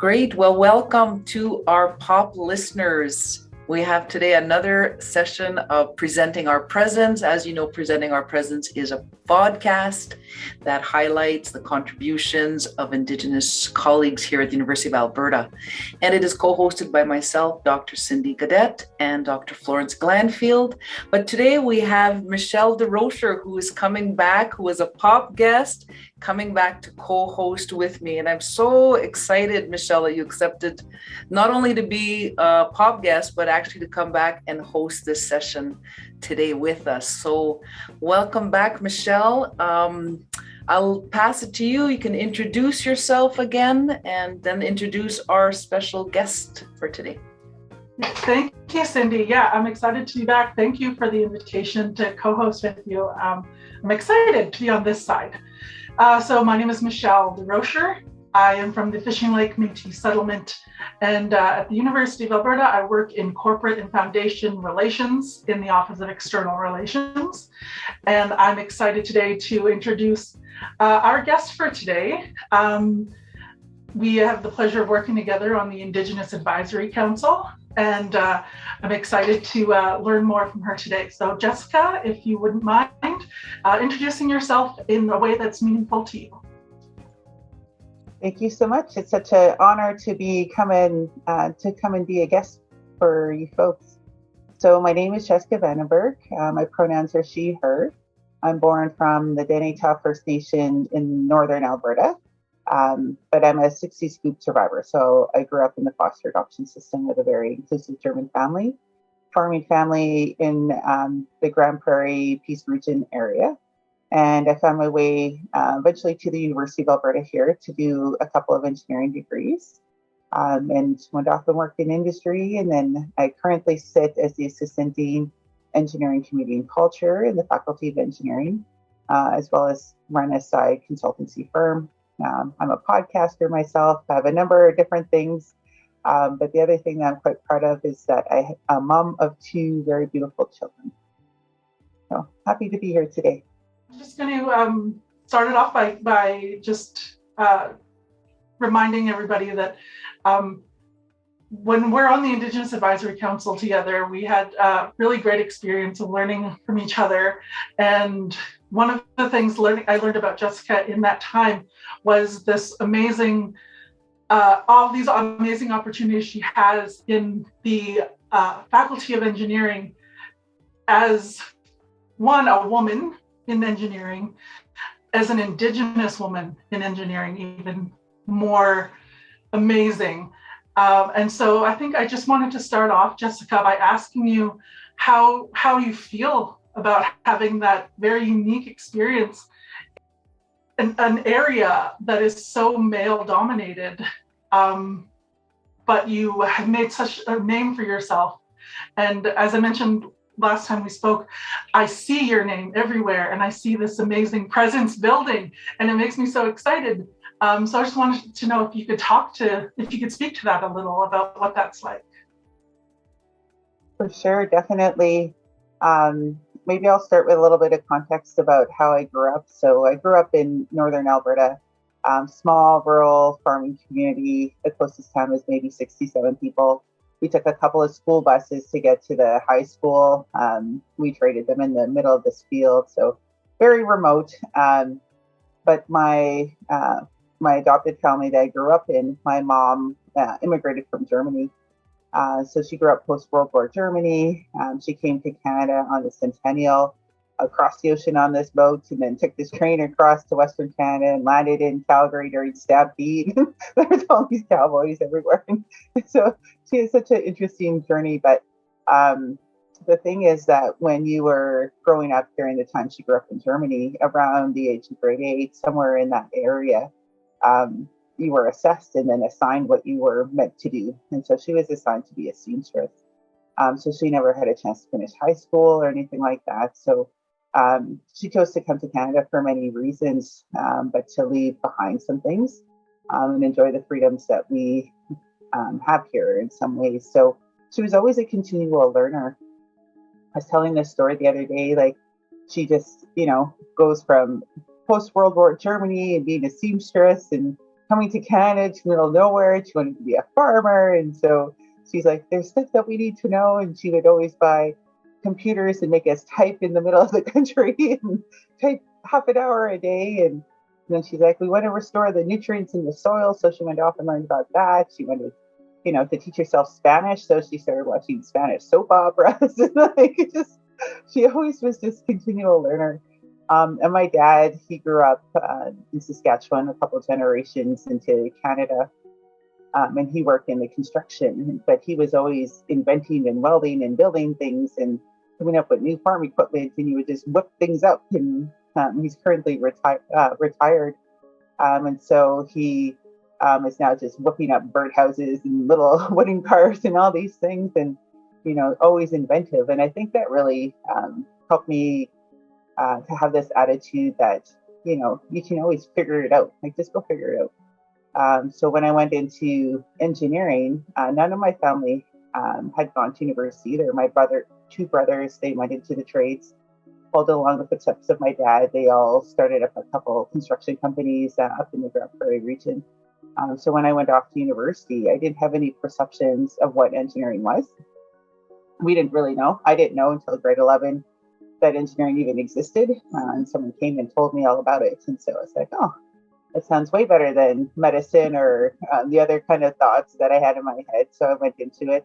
Great. Well, welcome to our POP listeners. We have today another session of Presenting Our Presence. As you know, Presenting Our Presence is a podcast that highlights the contributions of Indigenous colleagues here at the University of Alberta. And it is co-hosted by myself, Dr. Cindy Gaudet, and Dr. Florence Glanfield. But today we have Michelle Durocher, who is coming back, who is a POP guest, coming back to co-host with me. And I'm so excited, Michelle, that you accepted not only to be a POP guest, but actually to come back and host this session today with us. So welcome back, Michelle. I'll pass it to you. You can introduce yourself again and then introduce our special guest for today. Thank you, Cindy. Yeah, I'm excited to be back. Thank you for the invitation to co-host with you. I'm excited to be on this side. So my name is Michelle Durocher. I am from the Fishing Lake Métis Settlement, and at the University of Alberta, I work in corporate and foundation relations in the Office of External Relations. And I'm excited today to introduce our guest for today. We have the pleasure of working together on the Indigenous Advisory Council, and I'm excited to learn more from her today. So Jessica, if you wouldn't mind introducing yourself in a way that's meaningful to you. Thank you so much. It's such an honor to come and be a guest for you folks. So my name is Jessica Vandenberghe. My pronouns are she, her. I'm born from the Denetah First Nation in northern Alberta, but I'm a 60s scoop survivor. So I grew up in the foster adoption system with a very inclusive German family, farming family in the Grand Prairie Peace Region area. And I found my way eventually to the University of Alberta here to do a couple of engineering degrees and went off and worked in industry. And then I currently sit as the Assistant Dean, Engineering Community and Culture in the Faculty of Engineering, as well as run a side consultancy firm. I'm a podcaster myself. I have a number of different things. But the other thing that I'm quite proud of is that I'm a mom of two very beautiful children. So happy to be here today. I'm just going to start it off by just reminding everybody that when we're on the Indigenous Advisory Council together, we had a really great experience of learning from each other. And one of the things I learned about Jessica in that time was this amazing, all these amazing opportunities she has in the Faculty of Engineering as a woman in engineering, as an Indigenous woman in engineering, even more amazing. And so I think I just wanted to start off, Jessica, by asking you how you feel about having that very unique experience in an area that is so male dominated, but you have made such a name for yourself. And as I mentioned last time we spoke, I see your name everywhere and I see this amazing presence building, and it makes me so excited. So I just wanted to know if you could speak to that a little about what that's like. For sure, definitely. Maybe I'll start with a little bit of context about how I grew up. So I grew up in northern Alberta, small rural farming community. The closest town was maybe 67 people. We took a couple of school buses to get to the high school. We traded them in the middle of this field, so very remote. But my adopted family that I grew up in, my mom immigrated from Germany. So she grew up post-World War Germany. She came to Canada on the Centennial, across the ocean on this boat, and then took this train across to Western Canada and landed in Calgary during Stampede. There's all these cowboys everywhere. So she has such an interesting journey. But the thing is that when you were growing up during the time she grew up in Germany, around the age of grade 8, somewhere in that area, you were assessed and then assigned what you were meant to do. And so she was assigned to be a seamstress. So she never had a chance to finish high school or anything like that. So she chose to come to Canada for many reasons, but to leave behind some things and enjoy the freedoms that we have here in some ways. So she was always a continual learner. I was telling this story the other day, like she just, goes from post-World War Germany and being a seamstress and coming to Canada to middle of nowhere. She wanted to be a farmer. And so she's like, there's stuff that we need to know. And she would always buy computers and make us type in the middle of the country and type half an hour a day. And then she's like, we want to restore the nutrients in the soil. So she went off and learned about that. She wanted, to teach herself Spanish. So she started watching Spanish soap operas. And she always was this continual learner. And my dad, he grew up in Saskatchewan a couple of generations into Canada. And he worked in the construction, but he was always inventing and welding and building things and coming up with new farm equipment, and he would just whip things up. And he's currently retired. And so he is now just whipping up birdhouses and little wooden cars and all these things, and, always inventive. And I think that really helped me to have this attitude that, you can always figure it out. Like, just go figure it out. So when I went into engineering, none of my family had gone to university either. My two brothers, they went into the trades, followed along the footsteps of my dad. They all started up a couple construction companies up in the Grand Prairie region. So when I went off to university, I didn't have any perceptions of what engineering was. We didn't really know. I didn't know until grade 11 that engineering even existed. And someone came and told me all about it. And so I was like, oh, that sounds way better than medicine or the other kind of thoughts that I had in my head. So I went into it.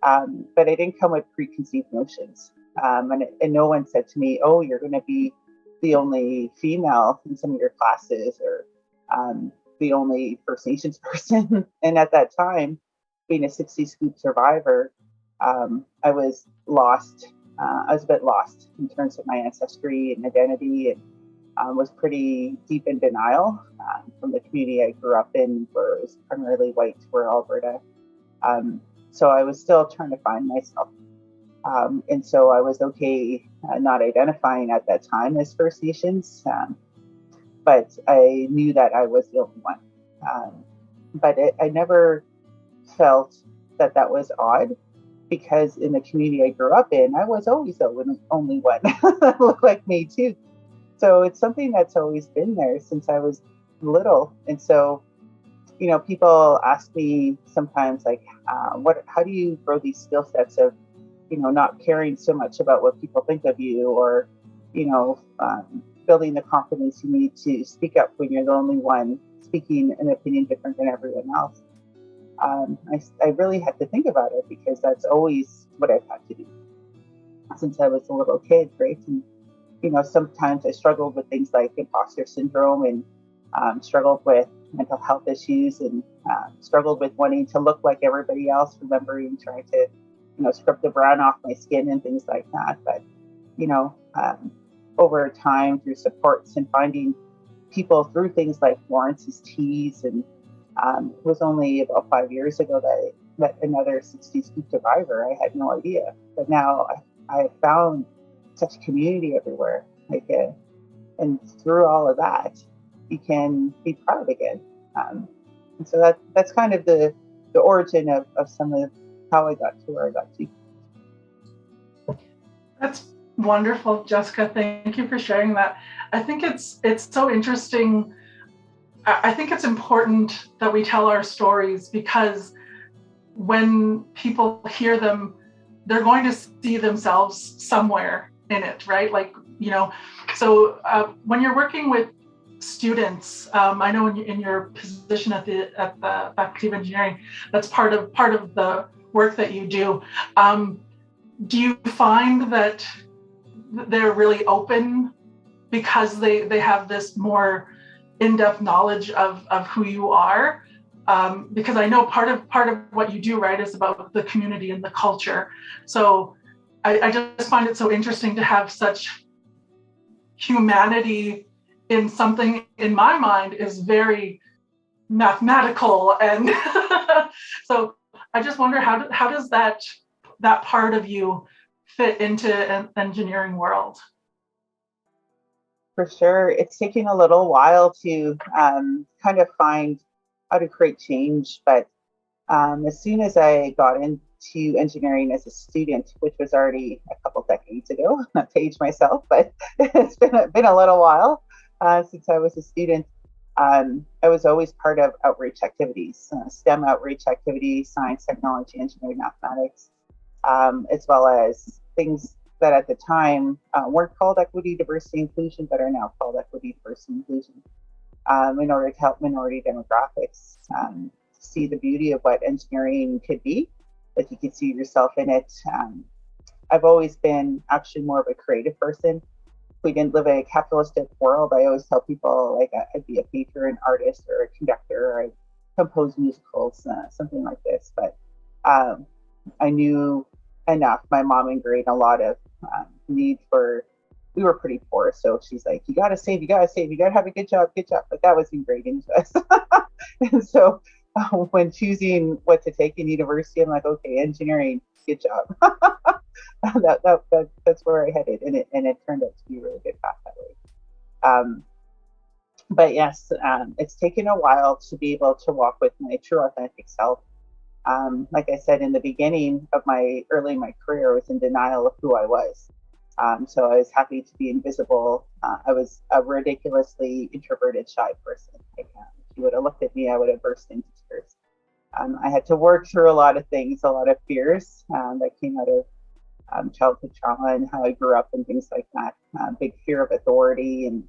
But I didn't come with preconceived notions. And no one said to me, oh, you're going to be the only female in some of your classes, or the only First Nations person. And at that time, being a 60 scoop survivor, I was lost. I was a bit lost in terms of my ancestry and identity, and was pretty deep in denial from the community I grew up in, where it was primarily white, rural Alberta. So I was still trying to find myself. And so I was okay not identifying at that time as First Nations, but I knew that I was the only one. But I never felt that was odd, because in the community I grew up in, I was always the only one that looked like me too. So it's something that's always been there since I was little. And so, people ask me sometimes, like, how do you grow these skill sets of, not caring so much about what people think of you, or, building the confidence you need to speak up when you're the only one speaking an opinion different than everyone else. I really had to think about it, because that's always what I've had to do since I was a little kid, right? And, sometimes I struggled with things like imposter syndrome, and struggled with mental health issues, and struggled with wanting to look like everybody else, remembering trying to, scrub the brown off my skin and things like that. But, over time, through supports and finding people through things like Lawrence's Teas, and it was only about 5 years ago that I met another 60 scoop survivor. I had no idea. But now I found such community everywhere. And through all of that, you can be proud again. And so that's kind of the origin of some of how I got to where I got to. That's wonderful, Jessica. Thank you for sharing that. I think it's so interesting. I think it's important that we tell our stories, because when people hear them, they're going to see themselves somewhere in it, right? So when you're working with students, I know in your position at the Faculty of Engineering, that's part of the work that you do. Do you find that they're really open because they have this more in-depth knowledge of who you are? Because I know part of what you do, right, is about the community and the culture. So I just find it so interesting to have such humanity in something, in my mind, is very mathematical. And so I just wonder, how does that part of you fit into an engineering world? For sure. It's taken a little while to kind of find how to create change. But as soon as I got into engineering as a student, which was already a couple decades ago, not to age myself, but it's been a little while since I was a student, I was always part of outreach activities, STEM outreach activities, science, technology, engineering, mathematics, as well as things that at the time weren't called equity, diversity, inclusion, but are now called equity, diversity, inclusion, in order to help minority demographics see the beauty of what engineering could be, that you could see yourself in it. I've always been actually more of a creative person. We didn't live in a capitalistic world. I always tell people, like, I'd be a painter, an artist, or a conductor, or I'd compose musicals, something like this. But I knew enough. My mom ingrained a lot of need for, we were pretty poor. So she's like, you got to save, you got to save, you got to have a good job, good job. But that was ingrained into us. And so when choosing what to take in university, I'm like, okay, engineering, good job. That's where I headed, and it turned out to be a really good path that way. But yes, it's taken a while to be able to walk with my true authentic self. Like I said, in the beginning of my career, I was in denial of who I was. So I was happy to be invisible. I was a ridiculously introverted, shy person. Like, if you would have looked at me, I would have burst into tears. I had to work through a lot of things, a lot of fears that came out of childhood trauma and how I grew up and things like that. Big fear of authority and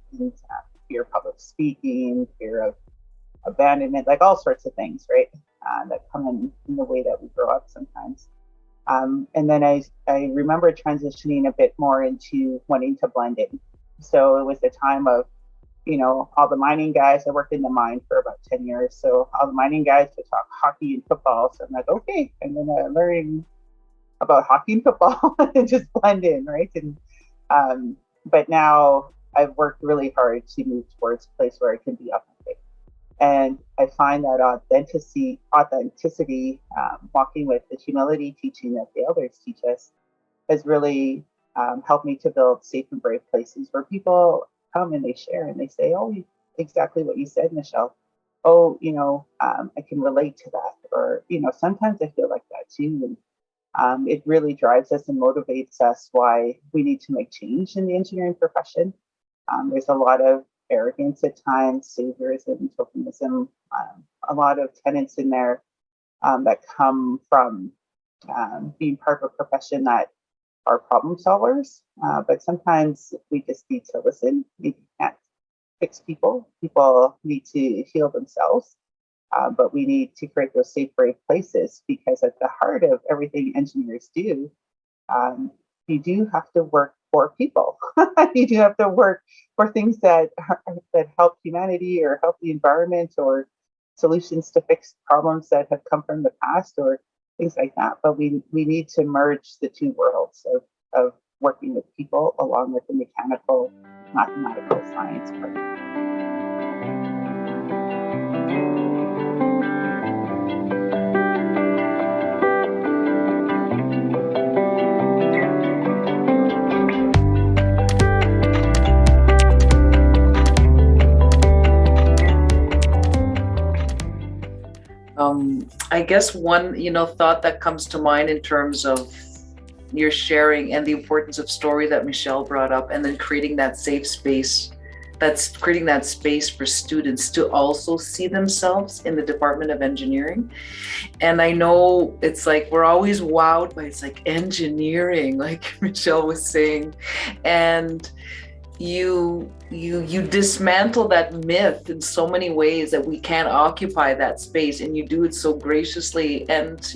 fear of public speaking, fear of abandonment, like all sorts of things, right? That come in the way that we grow up sometimes. And then I remember transitioning a bit more into wanting to blend in. So it was the time of, all the mining guys. I worked in the mine for about 10 years. So all the mining guys would talk hockey and football. So I'm like, okay, I'm going to learn about hockey and football and just blend in, right? And but now I've worked really hard to move towards a place where I can be authentic. And I find that authenticity, walking with the humility teaching that the elders teach us, has really helped me to build safe and brave places where people come and they share and they say, oh, exactly what you said, Michelle. Oh, I can relate to that. Or, sometimes I feel like that too. And it really drives us and motivates us why we need to make change in the engineering profession. There's a lot of arrogance at times, saviorism, tokenism, a lot of tenets in there that come from being part of a profession that are problem solvers. But sometimes we just need to listen. We can't fix people. People need to heal themselves. But we need to create those safe, brave places, because at the heart of everything engineers do, you do have to work for people. You do have to work for things that help humanity or help the environment, or solutions to fix problems that have come from the past, or things like that. But we need to merge the two worlds of working with people along with the mechanical, mathematical science part. I guess one, thought that comes to mind in terms of your sharing and the importance of story that Michelle brought up, and then creating that safe space, creating that space for students to also see themselves in the Department of Engineering. And I know it's like, we're always wowed by, it's like engineering, like Michelle was saying, and you dismantle that myth in so many ways that we can't occupy that space, and you do it so graciously, and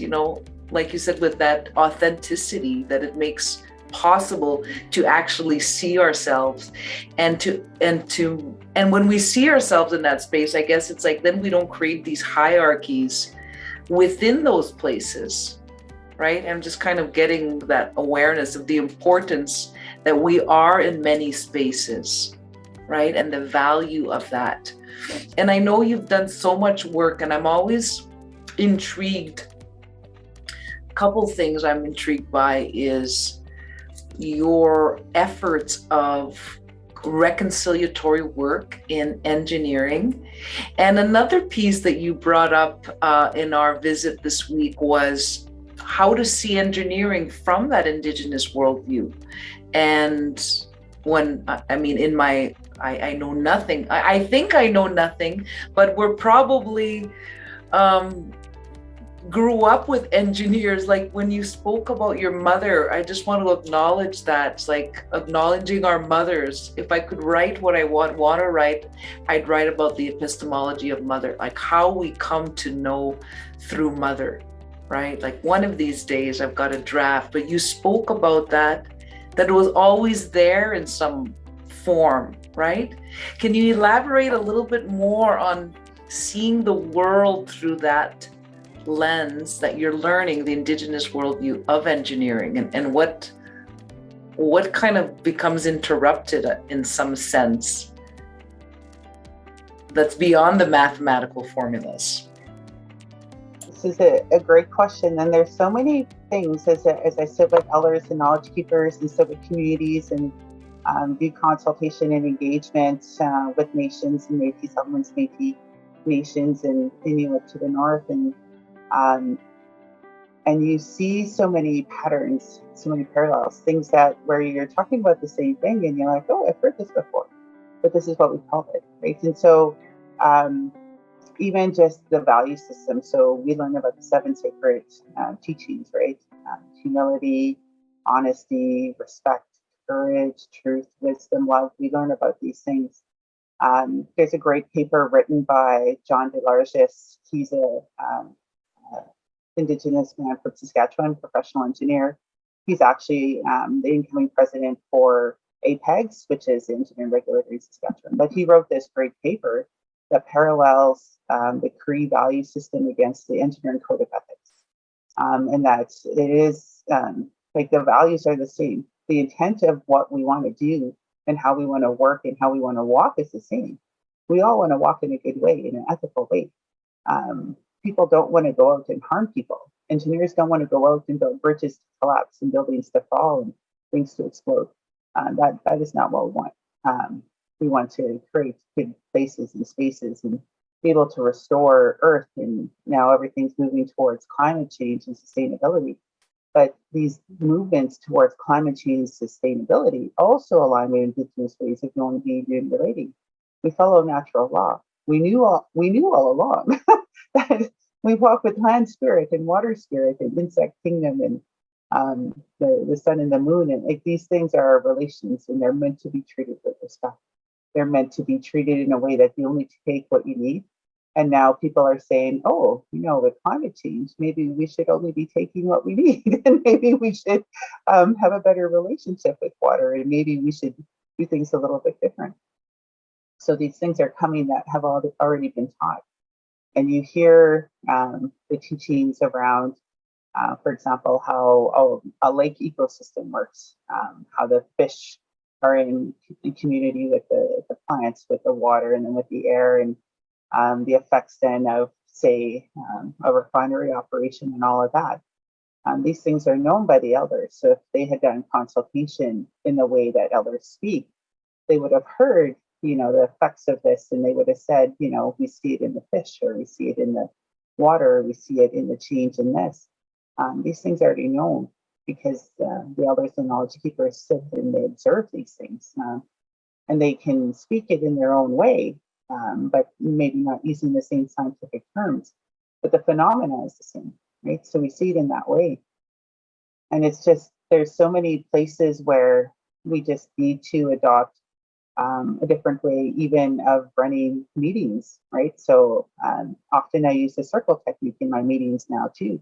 like you said, with that authenticity that it makes possible to actually see ourselves, and when we see ourselves in that space, I guess it's like, then we don't create these hierarchies within those places, right? I'm just kind of getting that awareness of the importance that we are in many spaces, right? And the value of that. And I know you've done so much work, and I'm always intrigued. A couple things I'm intrigued by is your efforts of reconciliatory work in engineering. And another piece that you brought up in our visit this week was how to see engineering from that Indigenous worldview. And when I mean, in my, I know nothing. I think I know nothing, but we're probably um, grew up with engineers. Like when you spoke about your mother, I just want to acknowledge that. It's like acknowledging our mothers. If I could write what I want to write, I'd write about the epistemology of mother, like how we come to know through mother, right? Like one of these days I've got a draft, but you spoke about that, that it was always there in some form, right? Can you elaborate a little bit more on seeing the world through that lens, that you're learning the Indigenous worldview of engineering, and what kind of becomes interrupted in some sense that's beyond the mathematical formulas? This is a great question. And there's so many things as I sit with elders and knowledge keepers and sit with communities and do consultation and engagement with nations and Métis settlements, Métis nations and Inuit to the north. And you see so many patterns, so many parallels, things that where you're talking about the same thing and you're like, oh, I've heard this before, but this is what we call it, right? And so even just the value system. So we learn about the 7 sacred teachings, right? Humility, honesty, respect, courage, truth, wisdom, love. We learn about these things. There's a great paper written by John DeLargis. He's a Indigenous man from Saskatchewan, professional engineer. He's actually the incoming president for APEGS, which is the engineering regulator in Saskatchewan. But he wrote this great paper that parallels the Cree value system against the engineering code of ethics. And that it is like the values are the same. The intent of what we want to do and how we want to work and how we want to walk is the same. We all want to walk in a good way, in an ethical way. People don't want to go out and harm people. Engineers don't want to go out and build bridges to collapse and buildings to fall and things to explode. That is not what we want. We want to create good places and spaces and be able to restore Earth. And now everything's moving towards climate change and sustainability. But these movements towards climate change sustainability also align with Indigenous ways of knowing, being, and relating. We follow natural law. We knew all along that we walk with land spirit and water spirit and insect kingdom and the sun and the moon. And like these things are our relations, and they're meant to be treated with respect. They're meant to be treated in a way that you only take what you need. And now people are saying, oh, with climate change, maybe we should only be taking what we need. And maybe we should have a better relationship with water. And maybe we should do things a little bit different. So these things are coming that have already been taught. And you hear the teachings around, for example, how a lake ecosystem works, how the fish are in community with the plants, with the water, and then with the air, and the effects then of, say, a refinery operation and all of that. These things are known by the elders. So if they had done consultation in the way that elders speak, they would have heard, the effects of this, and they would have said, we see it in the fish, or we see it in the water, or we see it in the change in this. These things are already known because the elders and knowledge keepers sit and they observe these things, and they can speak it in their own way, but maybe not using the same scientific terms. But the phenomena is the same, right? So we see it in that way. And it's just, there's so many places where we just need to adopt a different way, even of running meetings, right? So often I use the circle technique in my meetings now too,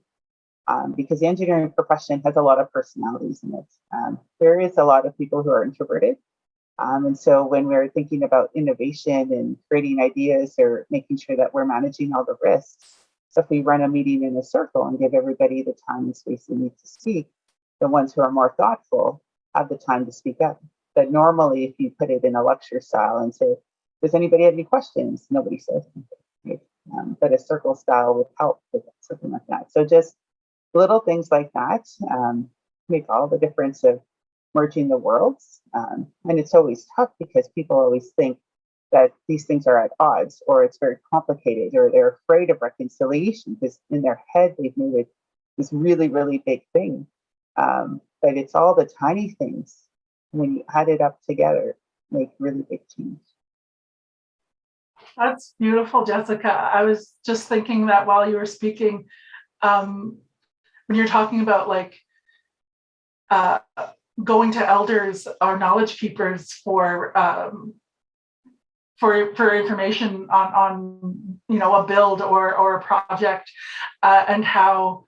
because the engineering profession has a lot of personalities in it. There is a lot of people who are introverted. And so when we're thinking about innovation and creating ideas or making sure that we're managing all the risks, so if we run a meeting in a circle and give everybody the time and space they need to speak, the ones who are more thoughtful have the time to speak up. But normally, if you put it in a lecture style and say, does anybody have any questions? Nobody says anything, right? But a circle style would help with something like that. So just little things like that make all the difference of merging the worlds. And it's always tough because people always think that these things are at odds, or it's very complicated, or they're afraid of reconciliation because in their head they've made it this really, really big thing. But it's all the tiny things when you add it up together, make really big change. That's beautiful, Jessica. I was just thinking that while you were speaking, when you're talking about like going to elders or knowledge keepers for information on a build or a project, and how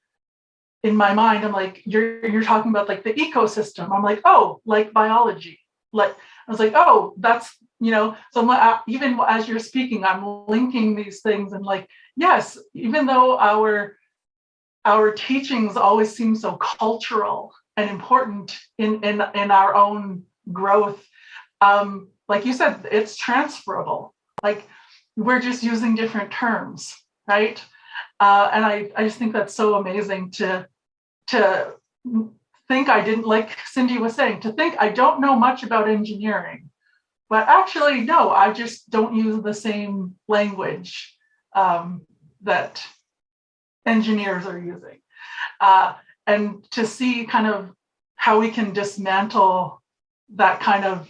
in my mind I'm like, you're talking about like the ecosystem. I'm like, oh, like biology. Like I was like, oh, that's so I'm, even as you're speaking, I'm linking these things and like, yes, even though our teachings always seem so cultural and important in our own growth, like you said, it's transferable. Like we're just using different terms, right? And I just think that's so amazing to think I didn't, like Cindy was saying, to think I don't know much about engineering, but actually no, I just don't use the same language that engineers are using, and to see kind of how we can dismantle that kind of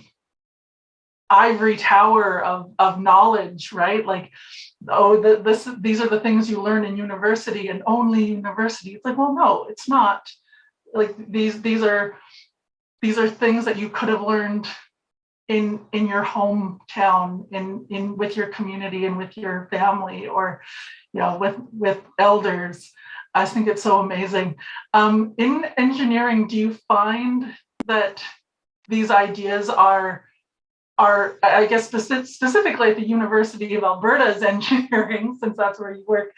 ivory tower of knowledge, right? Like, oh, these are the things you learn in university and only university. It's like, well, no, it's not. Like these are things that you could have learned in your hometown, in with your community and with your family, or with elders. I think it's so amazing. In engineering, do you find that these ideas are I guess specifically at the University of Alberta's engineering, since that's where you work,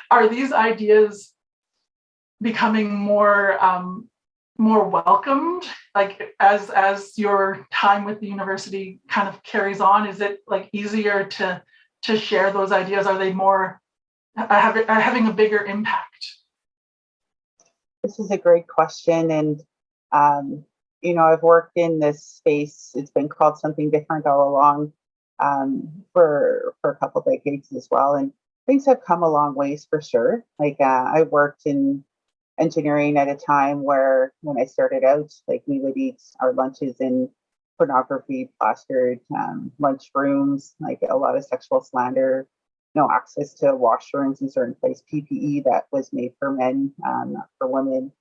are these ideas becoming more welcomed, like as your time with the university kind of carries on? Is it like easier to share those ideas? Are they more having a bigger impact? This is a great question, and I've worked in this space. It's been called something different all along, for a couple decades as well, and things have come a long ways for sure. Like I worked in engineering at a time where, when I started out, like we would eat our lunches in pornography plastered lunchrooms, like a lot of sexual slander, no access to washrooms in certain places, PPE that was made for men, not for women.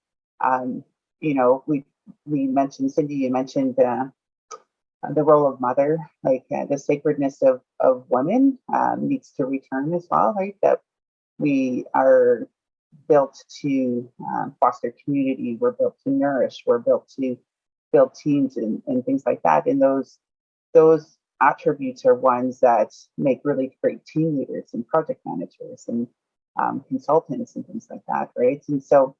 We mentioned, Cindy, you mentioned the role of mother, like the sacredness of women needs to return as well, right? That we are built to foster community, we're built to nourish, we're built to build teams and things like that. And those attributes are ones that make really great team leaders and project managers and consultants and things like that, right? And so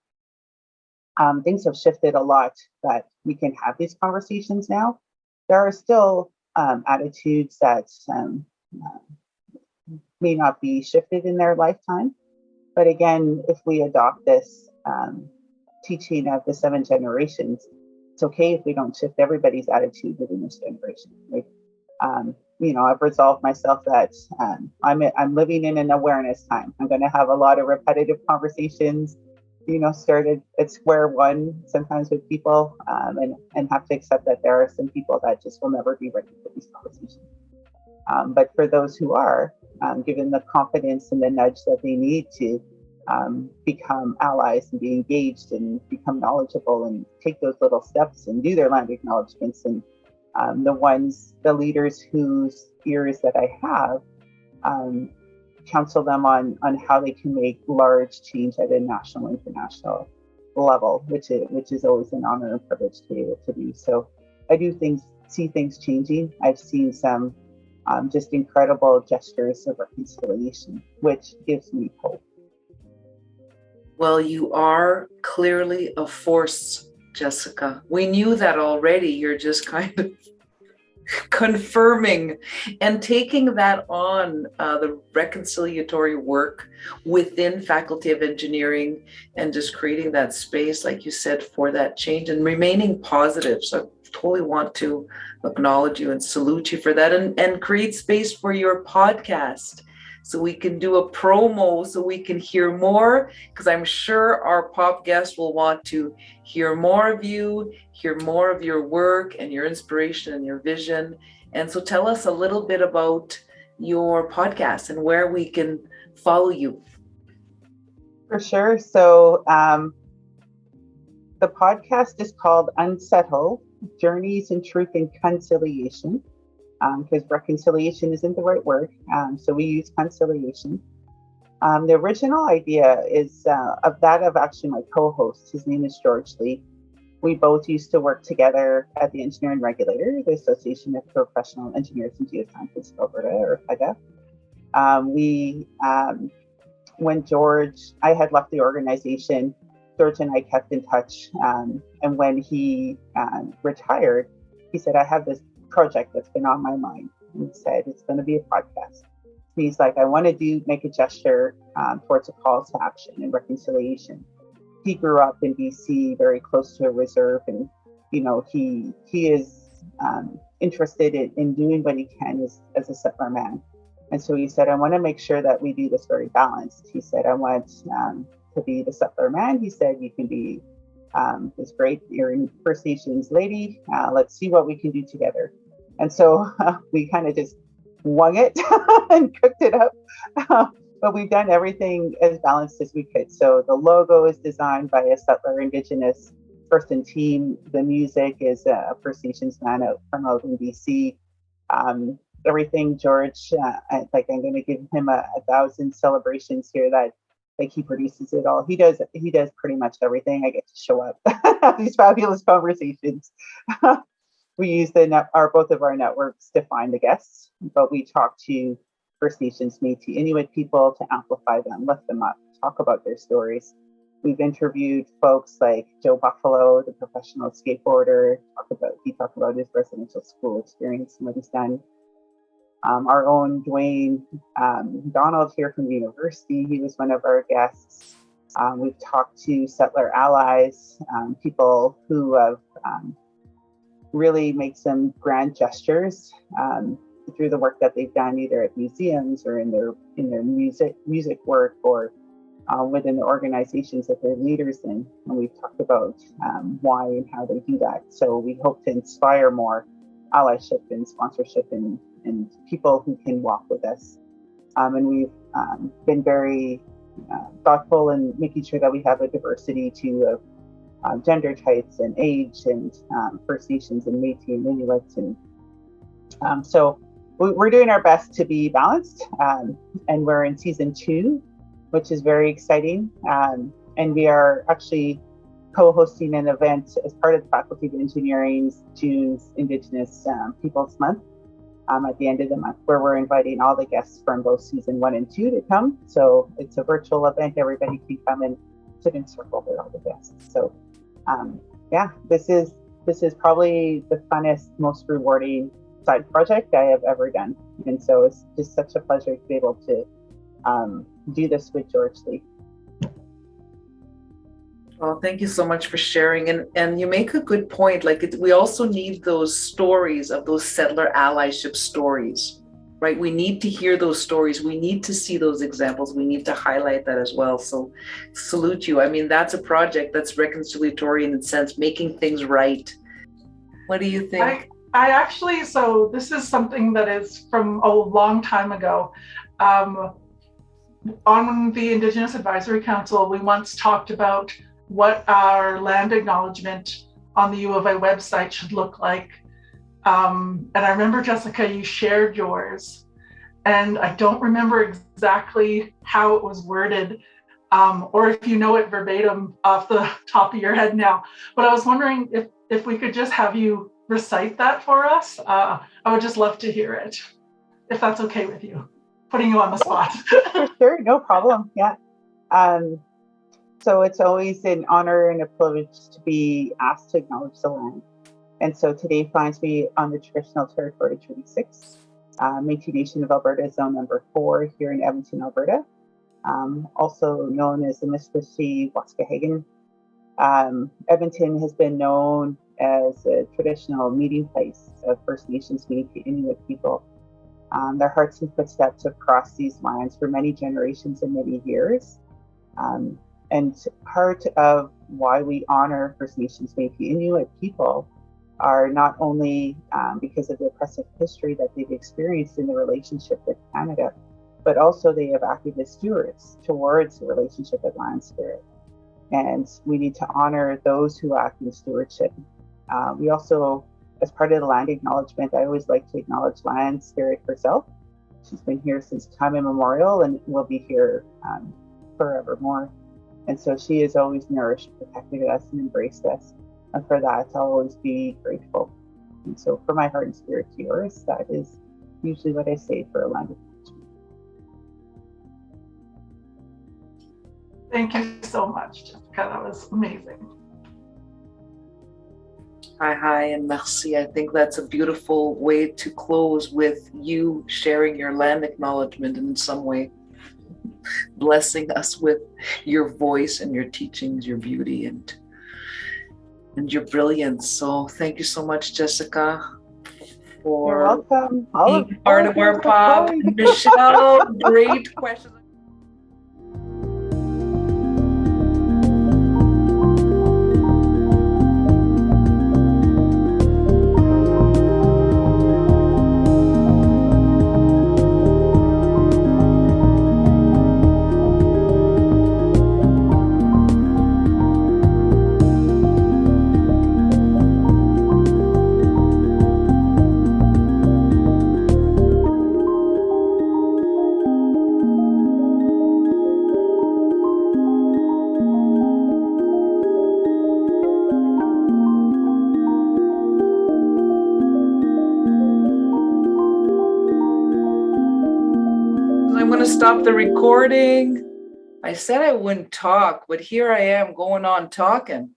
things have shifted a lot that we can have these conversations now. There are still attitudes that may not be shifted in their lifetime. But again, if we adopt this teaching of the 7 generations, it's okay if we don't shift everybody's attitude within this generation. Like, I've resolved myself that I'm living in an awareness time. I'm going to have a lot of repetitive conversations, started at square one sometimes with people, and have to accept that there are some people that just will never be ready for these conversations. But for those who are, given the confidence and the nudge that they need to become allies and be engaged and become knowledgeable and take those little steps and do their land acknowledgements, and the leaders whose ears that I have, counsel them on how they can make large change at a national, international level, which is always an honor and privilege to be able to do. So I do see things changing. I've seen some just incredible gestures of reconciliation, which gives me hope. Well, you are clearly a force, Jessica. We knew that already. You're just kind of confirming and taking that on, the reconciliatory work within Faculty of Engineering, and just creating that space, like you said, for that change and remaining positive. So I totally want to acknowledge you and salute you for that, and create space for your podcast so we can do a promo so we can hear more, because I'm sure our pop guests will want to hear more of you, hear more of your work and your inspiration and your vision. And so tell us a little bit about your podcast and where we can follow you. For sure. So the podcast is called Unsettled, Journeys in Truth and Conciliation, because reconciliation isn't the right word. So we use conciliation. The original idea is of actually my co-host. His name is George Lee. We both used to work together at the Engineering Regulator, the Association of Professional Engineers and Geoscientists of Alberta, or AGA. When I had left the organization, George and I kept in touch. And when he retired, he said, I have this project that's been on my mind. And he said, it's going to be a podcast. He's like, I want to make a gesture towards a call to action and reconciliation. He grew up in BC, very close to a reserve. And, he is interested in doing what he can as a settler man. And so he said, I want to make sure that we do this very balanced. He said, I want to be the settler man. He said, you can be this great, you're in First Nations lady. Let's see what we can do together. And so we kind of just wung it and cooked it up. But we've done everything as balanced as we could. So the logo is designed by a settler Indigenous person team. The music is a First Nations man from out in BC. Everything, George, I'm going to give him 1,000 celebrations here that he produces it all. He does pretty much everything. I get to show up, have these fabulous conversations. We use both of our networks to find the guests, but we talk to First Nations, Métis, Inuit people to amplify them, lift them up, talk about their stories. We've interviewed folks like Joe Buffalo, the professional skateboarder. He talked about his residential school experience and what he's done. Our own Dwayne Donald here from the university, he was one of our guests. We've talked to settler allies, people who have really made some grand gestures through the work that they've done, either at museums or in their music work, or within the organizations that they're leaders in. And we've talked about why and how they do that. So we hope to inspire more allyship and sponsorship and people who can walk with us. And we've been very thoughtful in making sure that we have a diversity too of gender types and age and First Nations and Métis and Inuit. And so we're doing our best to be balanced. And we're in season 2, which is very exciting. And we are actually co-hosting an event as part of the Faculty of Engineering's June's Indigenous Peoples Month. At the end of the month, where we're inviting all the guests from both season 1 and 2 to come. So it's a virtual event. Everybody can come and sit in circle with all the guests. So this is probably the funnest, most rewarding side project I have ever done. And so it's just such a pleasure to be able to do this with George Lee. Well, thank you so much for sharing. And you make a good point. We also need those stories of those settler allyship stories, right? We need to hear those stories. We need to see those examples. We need to highlight that as well. So salute you. I mean, that's a project that's reconciliatory in a sense, making things right. What do you think? I actually, so this is something that is from a long time ago. On the Indigenous Advisory Council, we once talked about what our land acknowledgement on the U of A website should look like. And I remember, Jessica, you shared yours, and I don't remember exactly how it was worded, or if you know it verbatim off the top of your head now. But I was wondering if we could just have you recite that for us. I would just love to hear it, if that's okay with you. Putting you on the spot. For sure, no problem. Yeah. So it's always an honor and a privilege to be asked to acknowledge the land. And so today finds me on the traditional territory Treaty 6, Métis Nation of Alberta, Zone Number 4 here in Edmonton, Alberta, also known as the Miskwashi Waskahagan. Edmonton has been known as a traditional meeting place of First Nations, Métis, Inuit people Their hearts and footsteps have crossed these lands for many generations and many years. And part of why we honor First Nations Métis Inuit people are not only because of the oppressive history that they've experienced in the relationship with Canada, but also they have acted as stewards towards the relationship with Land Spirit. And we need to honor those who act in stewardship. We also, as part of the land acknowledgement, I always like to acknowledge Land Spirit herself. She's been here since time immemorial and will be here forevermore. And so she has always nourished, protected us, and embraced us. And for that, I'll always be grateful. And so for my heart and spirit to yours, that is usually what I say for a land acknowledgement. Thank you so much, Jessica. That was amazing. Hi, and merci. I think that's a beautiful way to close, with you sharing your land acknowledgement and in some way blessing us with your voice and your teachings, your beauty and your brilliance. So thank you so much, Jessica, for You're welcome. being part of our pod. Michelle, great questions. I'm going to stop the recording. I said I wouldn't talk, but here I am going on talking.